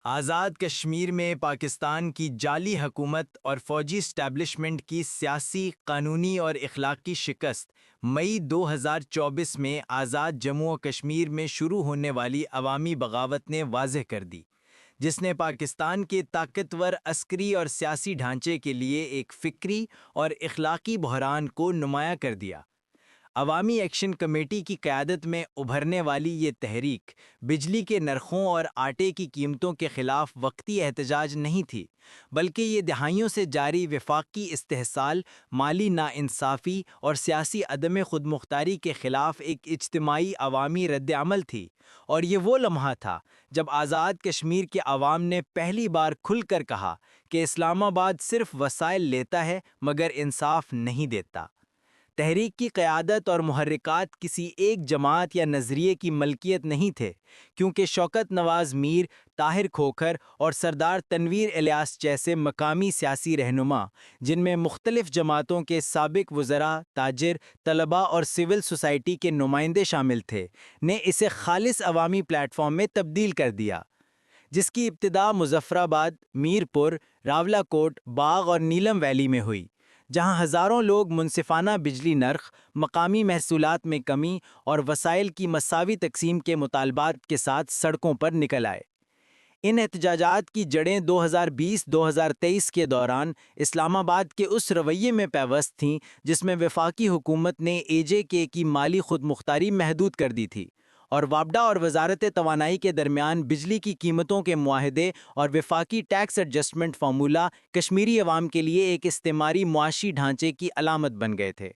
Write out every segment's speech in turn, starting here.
آزاد کشمیر میں پاکستان کی جعلی حکومت اور فوجی اسٹیبلشمنٹ کی سیاسی، قانونی اور اخلاقی شکست مئی 2024 میں آزاد جموں و کشمیر میں شروع ہونے والی عوامی بغاوت نے واضح کر دی، جس نے پاکستان کے طاقتور عسکری اور سیاسی ڈھانچے کے لیے ایک فکری اور اخلاقی بحران کو نمایاں کر دیا۔ عوامی ایکشن کمیٹی کی قیادت میں ابھرنے والی یہ تحریک بجلی کے نرخوں اور آٹے کی قیمتوں کے خلاف وقتی احتجاج نہیں تھی، بلکہ یہ دہائیوں سے جاری وفاقی استحصال، مالی ناانصافی اور سیاسی عدم خود مختاری کے خلاف ایک اجتماعی عوامی رد عمل تھی۔ اور یہ وہ لمحہ تھا جب آزاد کشمیر کے عوام نے پہلی بار کھل کر کہا کہ اسلام آباد صرف وسائل لیتا ہے مگر انصاف نہیں دیتا۔ تحریک کی قیادت اور محرکات کسی ایک جماعت یا نظریے کی ملکیت نہیں تھے، کیونکہ شوکت نواز میر، طاہر کھوکھر اور سردار تنویر الیاس جیسے مقامی سیاسی رہنما، جن میں مختلف جماعتوں کے سابق وزراء، تاجر، طلباء اور سول سوسائٹی کے نمائندے شامل تھے، نے اسے خالص عوامی پلیٹ فارم میں تبدیل کر دیا، جس کی ابتدا مظفر آباد، میر پور، راولاکوٹ، باغ اور نیلم ویلی میں ہوئی، جہاں ہزاروں لوگ منصفانہ بجلی نرخ، مقامی محصولات میں کمی اور وسائل کی مساوی تقسیم کے مطالبات کے ساتھ سڑکوں پر نکل آئے۔ ان احتجاجات کی جڑیں 2020-2023 کے دوران اسلام آباد کے اس رویے میں پیوست تھیں جس میں وفاقی حکومت نے AJ کی مالی خود مختاری محدود کر دی تھی، اور وابڈا اور وزارت توانائی کے درمیان بجلی کی قیمتوں کے معاہدے اور وفاقی ٹیکس ایڈجسٹمنٹ فارمولہ کشمیری عوام کے لیے ایک استعماری معاشی ڈھانچے کی علامت بن گئے تھے۔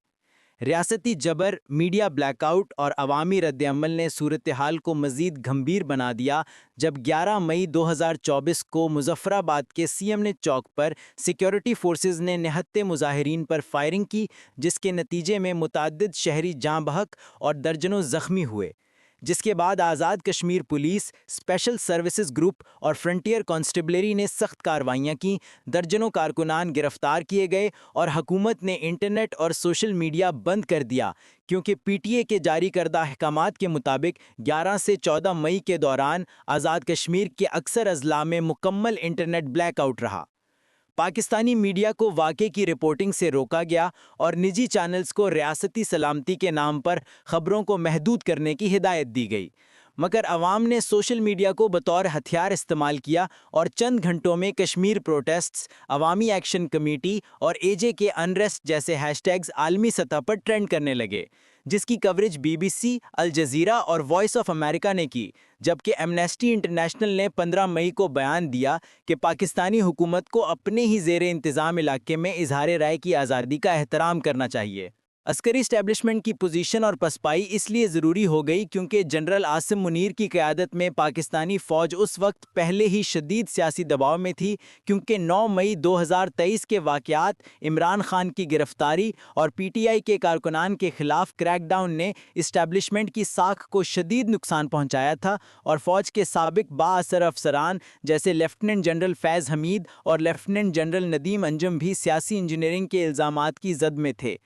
ریاستی جبر، میڈیا بلیک آؤٹ اور عوامی رد عمل نے صورتحال کو مزید گھمبیر بنا دیا جب 11 مئی 2024 کو مظفر آباد کے CM چوک پر سیکیورٹی فورسز نے نہتے مظاہرین پر فائرنگ کی، جس کے نتیجے میں متعدد شہری جاں بحق اور درجنوں زخمی ہوئے، جس کے بعد Azad Kashmir police, special services group اور فرنٹیئر کانسٹیبلری نے سخت کارروائیاں کیں، درجنوں کارکنان گرفتار کیے گئے اور حکومت نے انٹرنیٹ اور سوشل میڈیا بند کر دیا، کیونکہ PTA کے جاری کردہ احکامات کے مطابق 11 سے 14 مئی کے دوران آزاد کشمیر کے اکثر اضلاع میں مکمل انٹرنیٹ بلیک آؤٹ رہا۔ پاکستانی میڈیا کو واقعے کی رپورٹنگ سے روکا گیا اور نجی چینلز کو ریاستی سلامتی کے نام پر خبروں کو محدود کرنے کی ہدایت دی گئی، مگر عوام نے سوشل میڈیا کو بطور ہتھیار استعمال کیا اور چند گھنٹوں میں کشمیر پروٹیسٹس، عوامی ایکشن کمیٹی اور AJ انریسٹ جیسے ہیش ٹیگز عالمی سطح پر ٹرینڈ کرنے لگے، جس کی کوریج BBC، الجزیرہ اور وائس آف امریکہ نے کی، جبکہ ایمنسٹی انٹرنیشنل نے 15 مئی کو بیان دیا کہ پاکستانی حکومت کو اپنے ہی زیر انتظام علاقے میں اظہار رائے کی آزادی کا احترام کرنا چاہیے۔ عسکری اسٹیبلشمنٹ کی پوزیشن اور پسپائی اس لیے ضروری ہو گئی کیونکہ جنرل عاصم منیر کی قیادت میں پاکستانی فوج اس وقت پہلے ہی شدید سیاسی دباؤ میں تھی، کیونکہ 9 مئی 2023 کے واقعات، عمران خان کی گرفتاری اور PTI کے کارکنان کے خلاف کریک ڈاؤن نے اسٹیبلشمنٹ کی ساکھ کو شدید نقصان پہنچایا تھا، اور فوج کے سابق بااثر افسران جیسے لیفٹیننٹ جنرل فیض حمید اور لیفٹیننٹ جنرل ندیم انجم بھی سیاسی انجینئرنگ کے الزامات کی زد میں تھے۔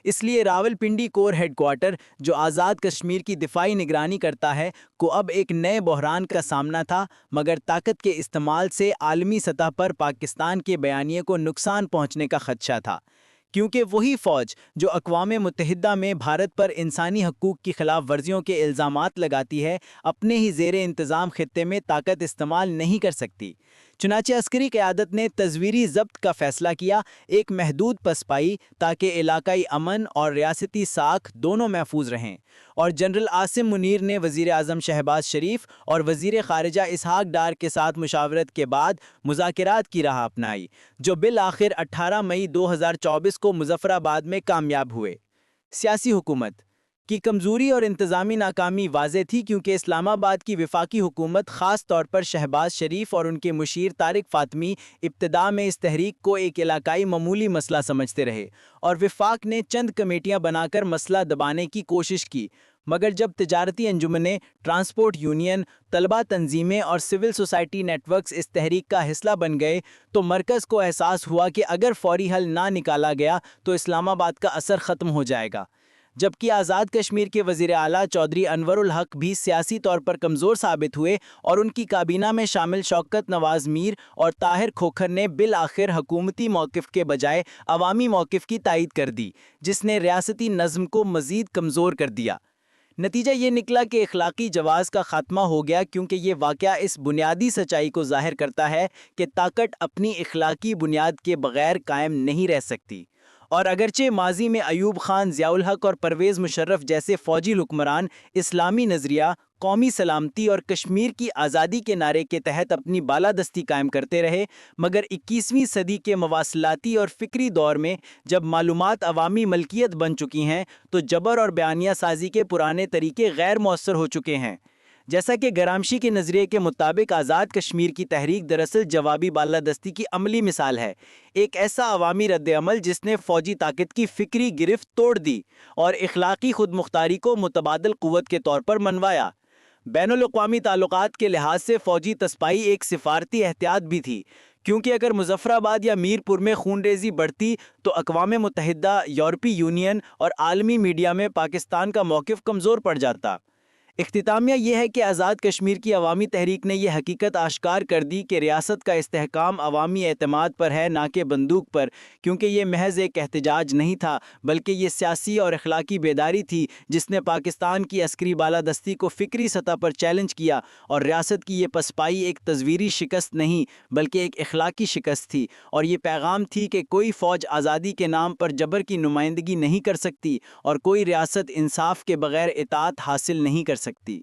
اس لیے راولپنڈی کور ہیڈ کوارٹر، جو آزاد کشمیر کی دفاعی نگرانی کرتا ہے، کو اب ایک نئے بحران کا سامنا تھا، مگر طاقت کے استعمال سے عالمی سطح پر پاکستان کے بیانیے کو نقصان پہنچنے کا خدشہ تھا، کیونکہ وہی فوج جو اقوام متحدہ میں بھارت پر انسانی حقوق کی خلاف ورزیوں کے الزامات لگاتی ہے، اپنے ہی زیر انتظام خطے میں طاقت استعمال نہیں کر سکتی۔ چنانچہ عسکری قیادت نے تزویری ضبط کا فیصلہ کیا، ایک محدود پسپائی، تاکہ علاقائی امن اور ریاستی ساکھ دونوں محفوظ رہیں، اور جنرل عاصم منیر نے وزیر اعظم شہباز شریف اور وزیر خارجہ اسحاق ڈار کے ساتھ مشاورت کے بعد مذاکرات کی راہ اپنائی، جو بالآخر 18 مئی 2024 کو مظفر آباد میں کامیاب ہوئے۔ سیاسی حکومت کی کمزوری اور انتظامی ناکامی واضح تھی، کیونکہ اسلام آباد کی وفاقی حکومت، خاص طور پر شہباز شریف اور ان کے مشیر طارق فاطمی، ابتدا میں اس تحریک کو ایک علاقائی معمولی مسئلہ سمجھتے رہے، اور وفاق نے چند کمیٹیاں بنا کر مسئلہ دبانے کی کوشش کی، مگر جب تجارتی انجمنیں، ٹرانسپورٹ یونین، طلبہ تنظیمیں اور سول سوسائٹی نیٹ ورکس اس تحریک کا حصہ بن گئے، تو مرکز کو احساس ہوا کہ اگر فوری حل نہ نکالا گیا تو اسلام آباد کا اثر ختم ہو جائے گا۔ جبکہ آزاد کشمیر کے وزیر اعلیٰ چودھری انور الحق بھی سیاسی طور پر کمزور ثابت ہوئے اور ان کی کابینہ میں شامل شوکت نواز میر اور طاہر کھوکھر نے بالآخر حکومتی موقف کے بجائے عوامی موقف کی تائید کر دی، جس نے ریاستی نظم کو مزید کمزور کر دیا۔ نتیجہ یہ نکلا کہ اخلاقی جواز کا خاتمہ ہو گیا، کیونکہ یہ واقعہ اس بنیادی سچائی کو ظاہر کرتا ہے کہ طاقت اپنی اخلاقی بنیاد کے بغیر قائم نہیں رہ سکتی۔ اور اگرچہ ماضی میں ایوب خان، ضیاء الحق اور پرویز مشرف جیسے فوجی حکمران اسلامی نظریہ، قومی سلامتی اور کشمیر کی آزادی کے نعرے کے تحت اپنی بالادستی قائم کرتے رہے، مگر 21ویں صدی کے مواصلاتی اور فکری دور میں جب معلومات عوامی ملکیت بن چکی ہیں تو جبر اور بیانیہ سازی کے پرانے طریقے غیر مؤثر ہو چکے ہیں۔ جیسا کہ گرامشی کے نظریے کے مطابق آزاد کشمیر کی تحریک دراصل جوابی بالادستی کی عملی مثال ہے، ایک ایسا عوامی رد عمل جس نے فوجی طاقت کی فکری گرفت توڑ دی اور اخلاقی خود مختاری کو متبادل قوت کے طور پر منوایا۔ بین الاقوامی تعلقات کے لحاظ سے فوجی تصفائی ایک سفارتی احتیاط بھی تھی، کیونکہ اگر مظفر آباد یا میر پور میں خون ریزی بڑھتی تو اقوام متحدہ، یورپی یونین اور عالمی میڈیا میں پاکستان کا موقف کمزور پڑ جاتا۔ اختتامیہ یہ ہے کہ آزاد کشمیر کی عوامی تحریک نے یہ حقیقت آشکار کر دی کہ ریاست کا استحکام عوامی اعتماد پر ہے، نہ کہ بندوق پر، کیونکہ یہ محض ایک احتجاج نہیں تھا بلکہ یہ سیاسی اور اخلاقی بیداری تھی جس نے پاکستان کی عسکری بالادستی کو فکری سطح پر چیلنج کیا، اور ریاست کی یہ پسپائی ایک تصویری شکست نہیں بلکہ ایک اخلاقی شکست تھی، اور یہ پیغام تھی کہ کوئی فوج آزادی کے نام پر جبر کی نمائندگی نہیں کر سکتی اور کوئی ریاست انصاف کے بغیر اطاعت حاصل نہیں کر سکتی۔